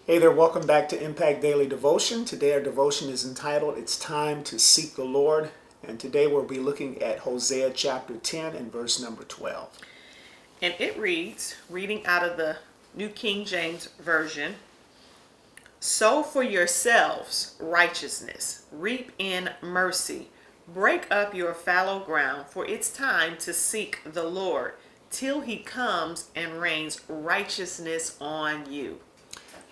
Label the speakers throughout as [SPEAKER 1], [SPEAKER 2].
[SPEAKER 1] Hey there, welcome back to Impact Daily Devotion. Today our devotion is entitled, It's Time to Seek the Lord. And today we'll be looking at Hosea chapter 10 and verse number 12.
[SPEAKER 2] And it reads, reading out of the New King James Version, "Sow for yourselves righteousness, reap in mercy. Break up your fallow ground, for it's time to seek the Lord, till he comes and rains righteousness on you."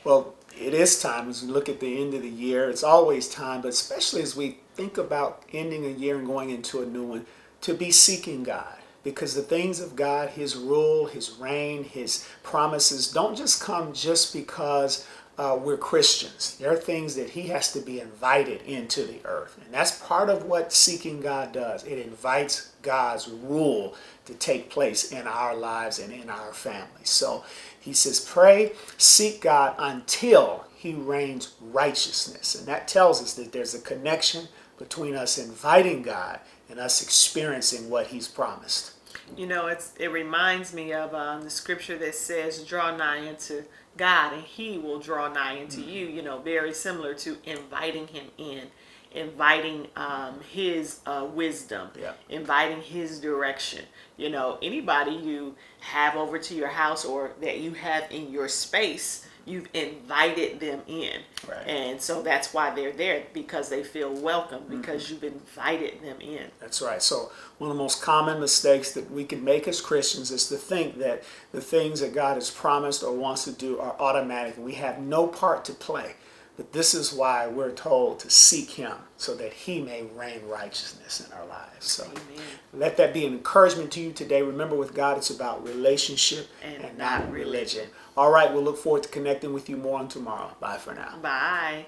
[SPEAKER 1] Well, it is time as we look at the end of the year. It's always time, but especially as we think about ending a year and going into a new one, to be seeking God. Because the things of God, His rule, His reign, His promises don't just come just because we're Christians. There are things that He has to be invited into the earth. And that's part of what seeking God does. It invites God's rule to take place in our lives and in our families. So He says, pray, seek God until He rains righteousness. And that tells us that there's a connection between us inviting God and us experiencing what He's promised.
[SPEAKER 2] You know, it reminds me of the scripture that says, "Draw nigh unto God, and He will draw nigh unto you." You know, very similar to inviting Him in, inviting His wisdom, inviting His direction. You know, anybody you have over to your house or that you have in your space, you've invited them in.
[SPEAKER 1] Right.
[SPEAKER 2] And so that's why they're there, because they feel welcome, because you've invited them in.
[SPEAKER 1] That's right. So one of the most common mistakes that we can make as Christians is to think that the things that God has promised or wants to do are automatic. We have no part to play. But this is why we're told to seek Him so that He may rain righteousness in our lives. So
[SPEAKER 2] Amen.
[SPEAKER 1] let that be an encouragement to you today. Remember, with God, it's about relationship
[SPEAKER 2] And
[SPEAKER 1] not religion. All right, we'll look forward to connecting with you more on tomorrow. Bye for now.
[SPEAKER 2] Bye.